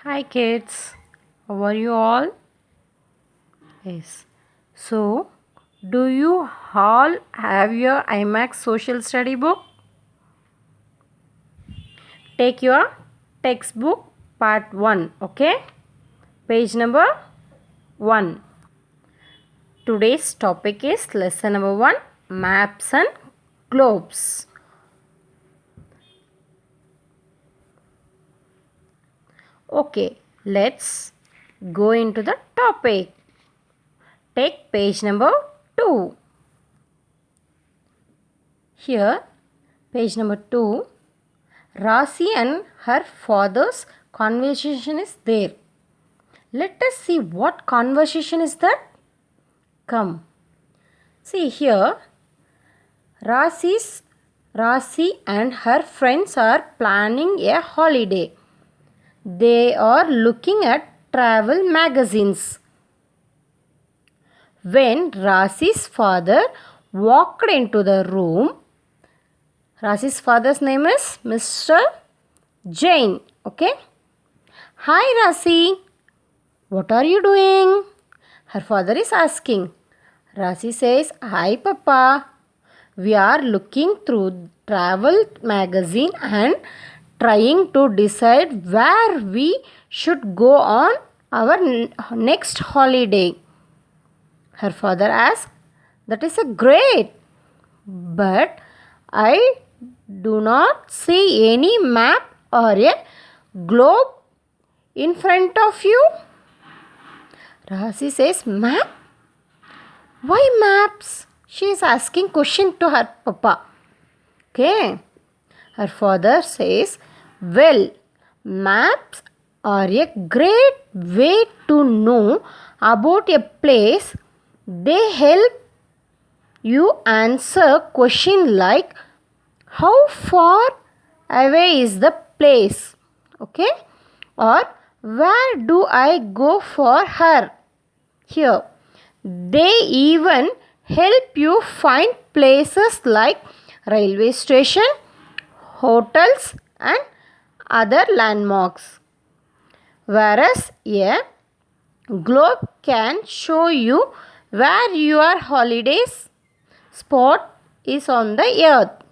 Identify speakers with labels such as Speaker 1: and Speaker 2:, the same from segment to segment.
Speaker 1: Hi kids, how are you all? Yes. So, do you all have your IMAX social study book? Take your textbook part 1, okay? Page number 1. Today's topic is lesson number 1, maps and globes. Okay, let's go into the topic. Take page number 2. Here, page number 2, Rasi and her father's conversation is there. Let us see what conversation is that. Come. See here, Rasi and her friends are planning a holiday. They are looking at travel magazines. When Rasi's father walked into the room, Rasi's father's name is Mr. Jain. Okay. Hi Rasi, what are you doing? Her father is asking. Rasi says, Hi Papa. We are looking through travel magazine and trying to decide where we should go on our next holiday. Her father asks, That is a great. But I do not see any map or a globe in front of you. Rasi says, Map? Why maps? She is asking question to her papa. Okay. Her father says, Well, maps are a great way to know about a place. They help you answer question like how far away is the place? Okay. Or where do I go for her? Here. They even help you find places like railway station, hotels and other landmarks. Whereas a globe can show you where your holidays spot is on the earth.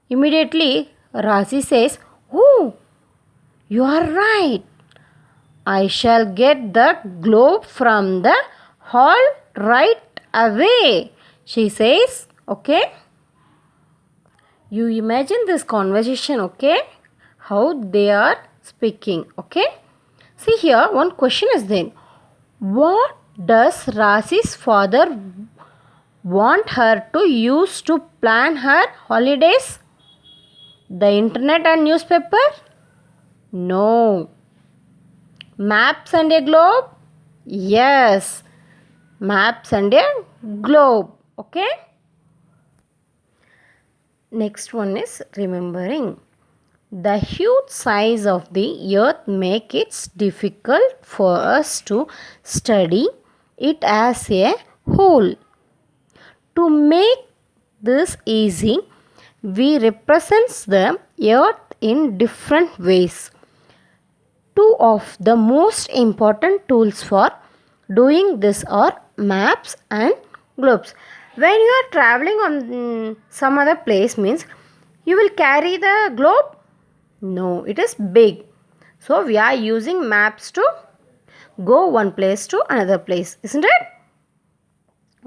Speaker 1: Immediately Rasi says, Oh, you are right. I shall get the globe from the hall right away. She says, okay. You imagine this conversation, okay? How they are speaking, okay? See here, one question is then. What does Rasi's father want her to use to plan her holidays? The internet and newspaper? No. Maps and a globe? Yes. Maps and a globe. Okay. Next one is remembering. The huge size of the earth make it difficult for us to study it as a whole. To make this easy, we represent the earth in different ways. Two of the most important tools for doing this are maps and globes. When you are traveling on some other place means you will carry the globe? No, it is big. So we are using maps to go one place to another place, isn't it?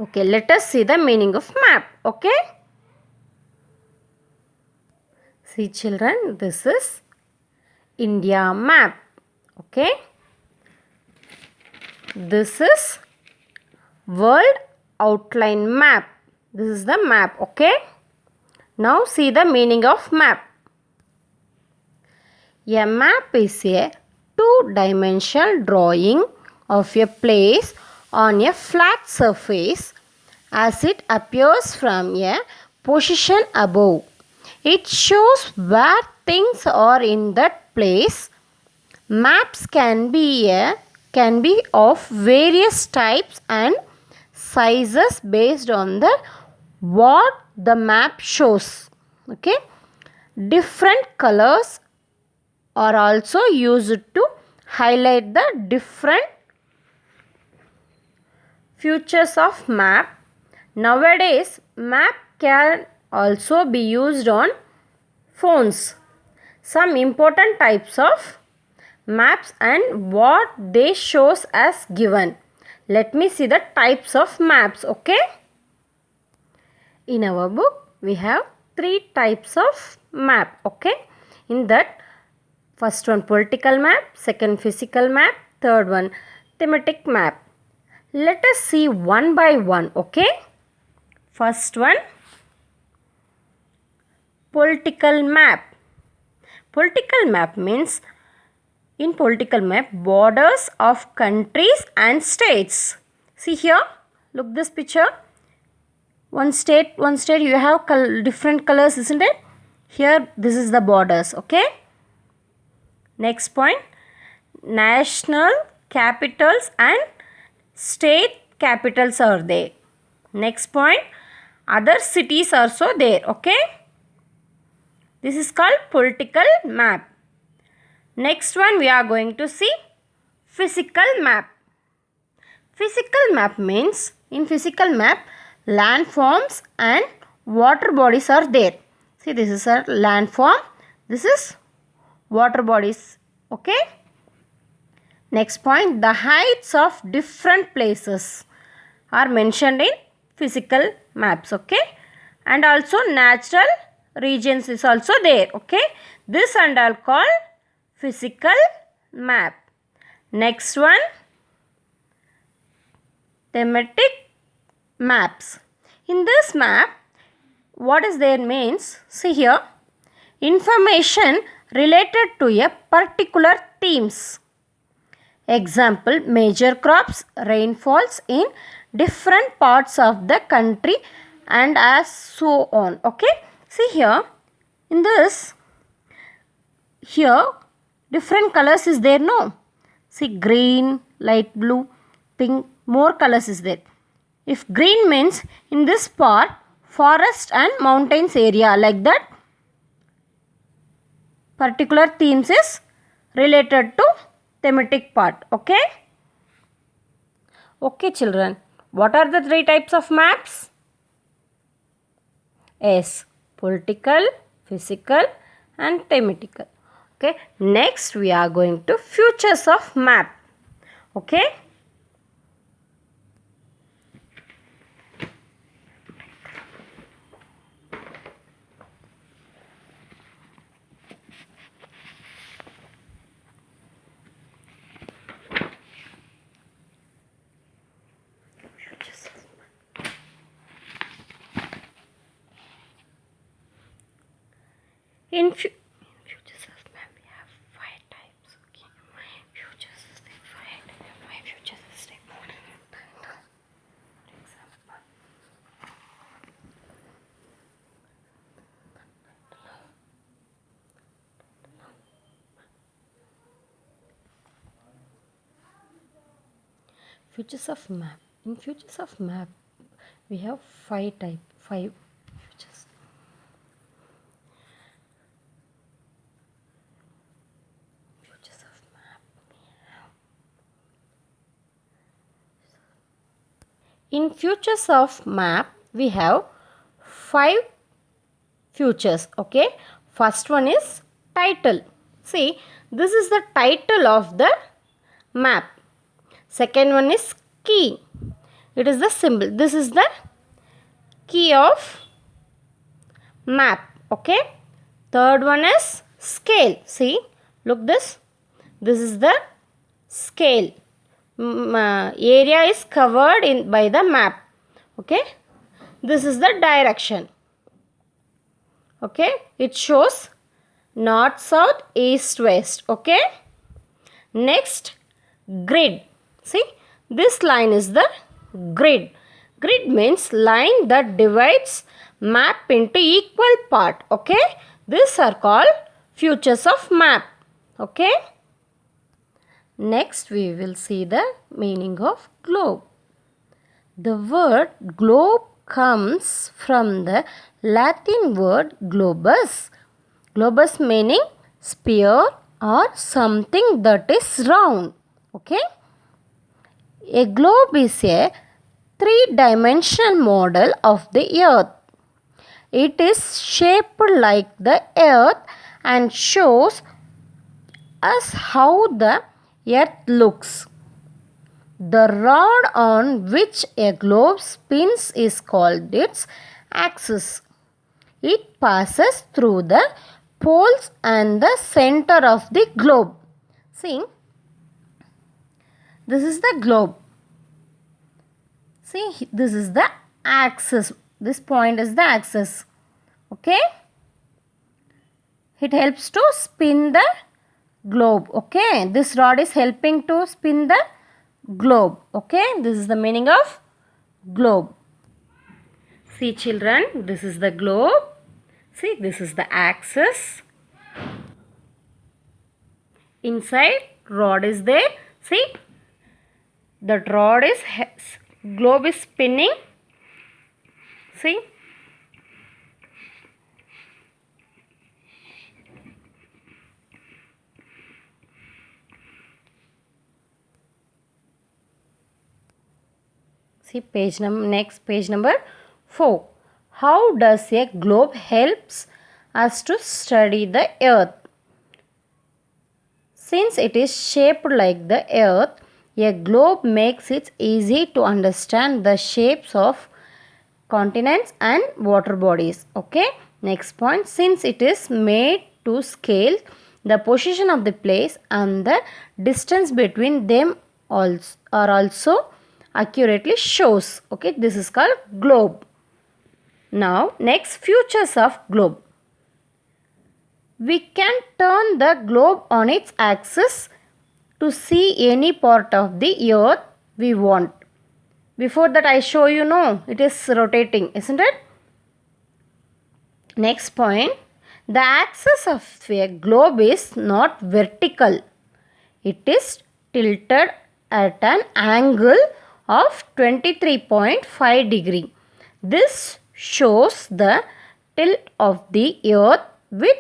Speaker 1: Okay, let us see the meaning of map. Okay. See children, this is India map. Okay. This is world outline map. This is the map. Okay. Now see the meaning of map. A map is a two-dimensional drawing of a place on a flat surface as it appears from a position above. It shows where things are in that place. Maps can be of various types and sizes based on the what the map shows. Okay, different colors are also used to highlight the different features of map. Nowadays, map can also be used on phones. Some important types of maps and what they shows as given. Let me see the types of maps, okay? In our book, we have 3 types of map, okay? In that, first one political map, second physical map, third one thematic map. Let us see one by one, okay? First one, political map. Political map means, in political map, borders of countries and states. See here, look this picture. One state you have different colors, isn't it? Here, this is the borders, okay? Next point, national capitals and state capitals are there. Next point, other cities are also there, okay? This is called political map. Next one we are going to see physical map. Physical map means, in physical map, landforms and water bodies are there. See, this is a landform, this is water bodies, okay? Next point, the heights of different places are mentioned in physical maps, okay? And also natural regions is also there, okay? This and all called physical map. Next one, thematic maps. In this map, what is there means, see here, information related to a particular themes. Example, major crops, rainfalls in different parts of the country and as so on, okay? See here, in this, here different colors is there, no? See, green, light blue, pink, more colors is there. If green means, in this part, forest and mountains area, like that, particular themes is related to thematic part, okay? Okay children, what are the 3 types of maps? Yes, political, physical and thematical. Okay, next we are going to features of map. Okay, in features of map we have 5 types. Okay, features is there 5 features is there. For example, features of map. In features of map we have 5 features. In features of map, we have 5 features, okay? First one is title. See, this is the title of the map. Second one is key. It is the symbol. This is the key of map, okay? Third one is scale. See, look this. This is the scale. Area is covered by the map, okay? This is the direction, okay? It shows north, south, east, west, okay? Next, grid. See, this line is the grid. Grid means line that divides map into equal part, okay? These are called features of map, okay? Next, we will see the meaning of globe. The word globe comes from the Latin word globus. Globus meaning sphere, or something that is round. Okay? A globe is a three-dimensional model of the earth. It is shaped like the earth and shows us how the earth looks. The rod on which a globe spins is called its axis. It passes through the poles and the center of the globe. See, this is the globe. See, this is the axis. This point is the axis. Okay? It helps to spin the globe. Okay? This rod is helping to spin the globe. Okay? This is the meaning of globe. See children, this is the globe. See, this is the axis. Inside rod is there. See, that rod is, globe is spinning. See. See next page number 4. How does a globe helps us to study the earth? Since it is shaped like the earth, a globe makes it easy to understand the shapes of continents and water bodies. Okay. Next point. Since it is made to scale the position of the place and the distance between them are also accurately shows. Okay. This is called globe. Now next, features of globe. We can turn the globe on its axis to see any part of the earth we want. Before that I show you, no, it is rotating, isn't it? Next point, the axis of a globe is not vertical. It is tilted at an angle of 23.5 degree. This shows the tilt of the earth with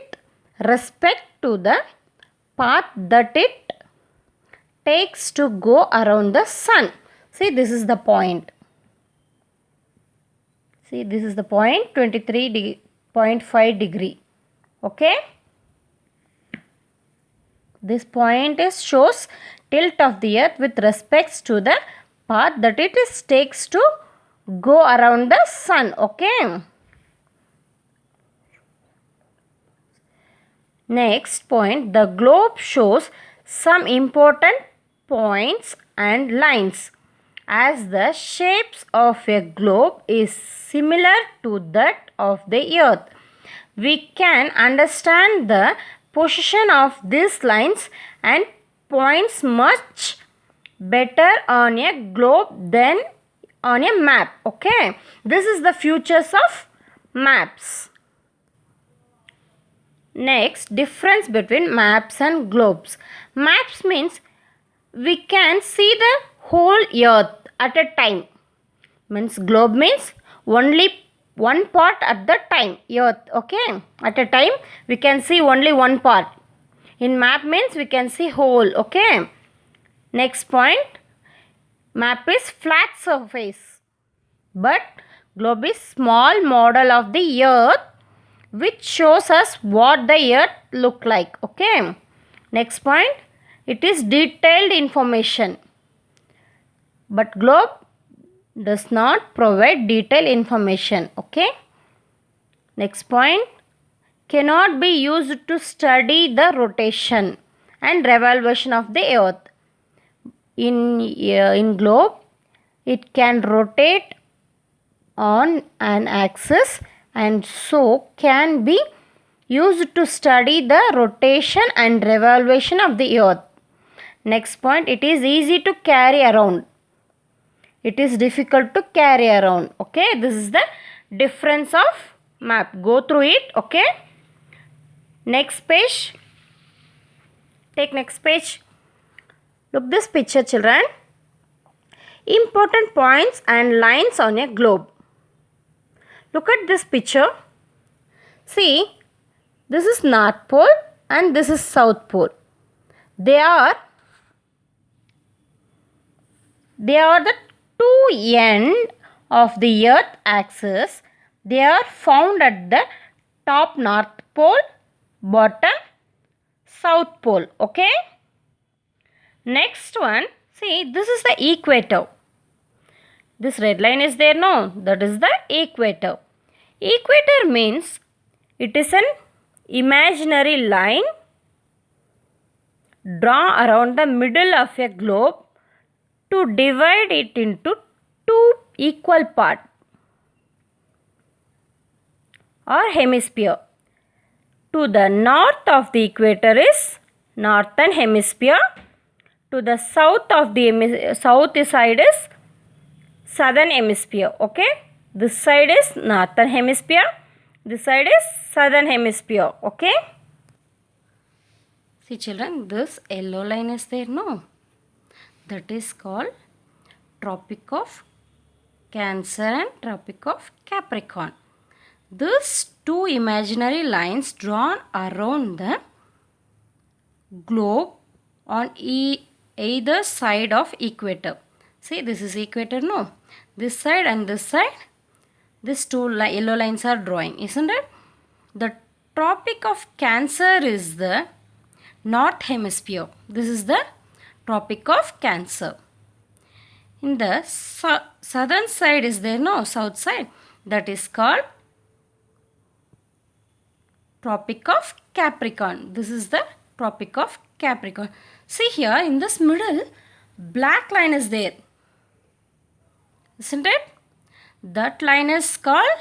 Speaker 1: respect to the path that it takes to go around the sun. See, this is the point. See, this is the point, 23.5 degree. Okay. This point shows tilt of the earth with respect to the path that it takes to go around the sun. Okay. Next point, the globe shows some important points and lines. As the shapes of a globe is similar to that of the earth, we can understand the position of these lines and points much better on a globe than on a map. Okay, this is the features of maps. Next, difference between maps and globes. Maps means we can see the whole earth at a time. Means globe means only one part at the time. Earth, okay, at a time we can see only one part. In map means we can see whole. Okay. Next point, map is flat surface, but globe is small model of the earth which shows us what the earth look like. Okay. Next point, it is detailed information, but globe does not provide detailed information. Okay. Next point, cannot be used to study the rotation and revolution of the earth. In globe, it can rotate on an axis and so can be used to study the rotation and revolution of the earth. Next point, it is easy to carry around. It is difficult to carry around. Okay, this is the difference of map. Go through it. Okay. Next page. Take next page. Look this picture, children. Important points and lines on a globe. Look at this picture. See, this is North Pole and this is South Pole. they are the two ends of the earth axis. They are found at the top north pole, bottom south pole. Okay, next one, see, this is the equator. This red line is there, no? That is the equator. Equator means it is an imaginary line drawn around the middle of a globe to divide it into two equal parts or hemisphere. To the north of the equator is northern hemisphere. To the south of the south side is southern hemisphere. Okay, this side is northern hemisphere, this side is southern hemisphere. Okay, see children, this yellow line is there, no? That is called Tropic of Cancer and Tropic of Capricorn. These two imaginary lines drawn around the globe on either side of equator. See, this is equator, no? This side and this side, these two yellow lines are drawing, isn't it? The Tropic of Cancer is the north hemisphere. This is the Tropic of Cancer. In the southern side is there, no? South side. That is called Tropic of Capricorn. This is the Tropic of Capricorn. See here, in this middle, black line is there, isn't it? That line is called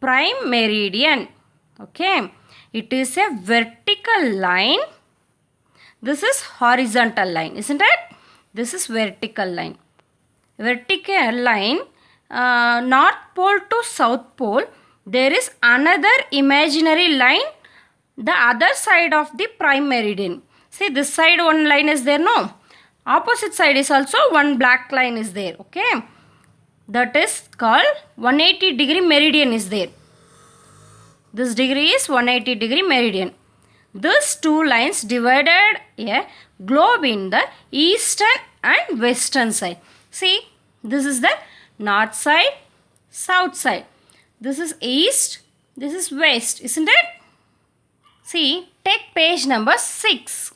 Speaker 1: prime meridian. Okay, it is a vertical line. This is horizontal line, isn't it? This is vertical line. Vertical line, north pole to south pole, there is another imaginary line, the other side of the prime meridian. See, this side one line is there, no? Opposite side is also one black line is there. Okay, that is called 180 degree meridian is there. This degree is 180 degree meridian. These two lines divided a globe in the eastern and western side. See, this is the north side, south side. This is east, this is west, isn't it? See, take page number 6.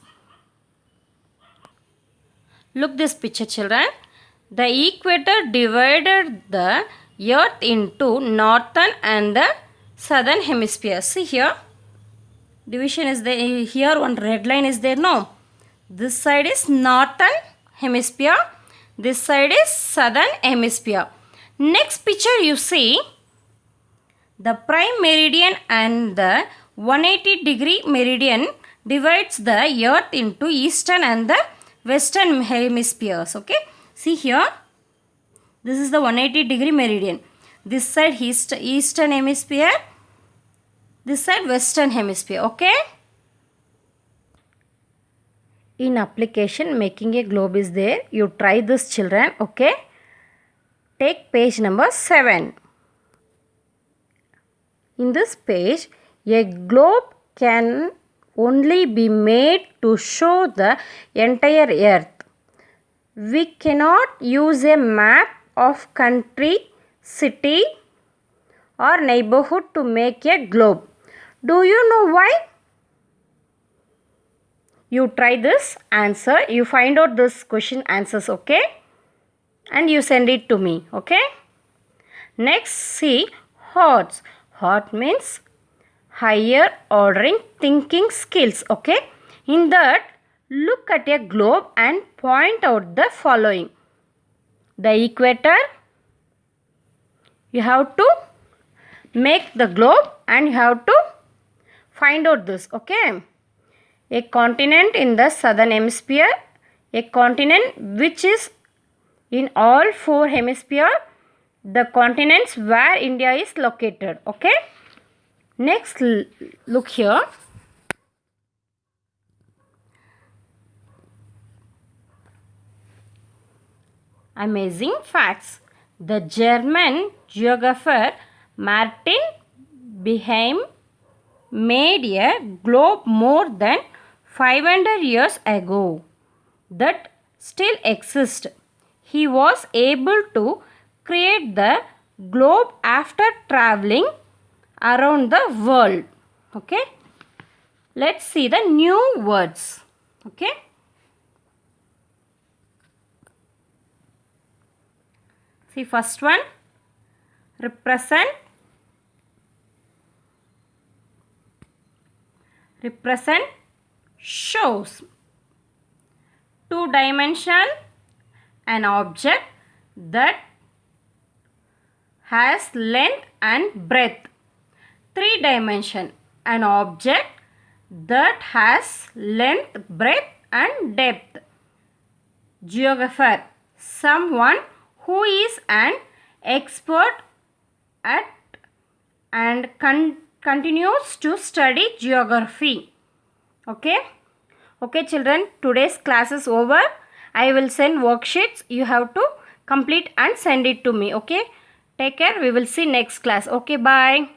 Speaker 1: Look this picture, children. The equator divided the earth into northern and the southern hemisphere. See here, division is there. Here one red line is there, no? This side is northern hemisphere, this side is southern hemisphere. Next picture you see, the prime meridian and the 180 degree meridian divides the earth into eastern and the western hemispheres. Okay, see here, this is the 180 degree meridian. This side eastern hemisphere, this side western hemisphere. Okay, in application making a globe is there. You try this, children. Okay, take page number 7. In this page, a globe can only be made to show the entire earth. We cannot use a map of country, city or neighborhood to make a globe. Do you know why? You try this answer. You find out this question answers, okay? And you send it to me, okay? Next, see HOTS. HOT means higher ordering thinking skills, okay? In that, look at a globe and point out the following. The equator, you have to make the globe and you have to find out this, okay? A continent in the southern hemisphere, a continent which is in all 4 hemispheres, the continents where India is located, okay? Next, look here. Amazing facts. The German geographer Martin Beheim made a globe more than 500 years ago that still exist. He was able to create the globe after traveling around the world. Okay. Let's see the new words. Okay. See first one, represent. Represent shows. 2-dimension, an object that has length and breadth. 3-dimension, an object that has length, breadth and depth. Geographer, someone who is an expert at and continues to study geography. Okay. Okay children, today's class is over. I will send worksheets. You have to complete and send it to me. Okay. Take care. We will see next class. Okay, bye.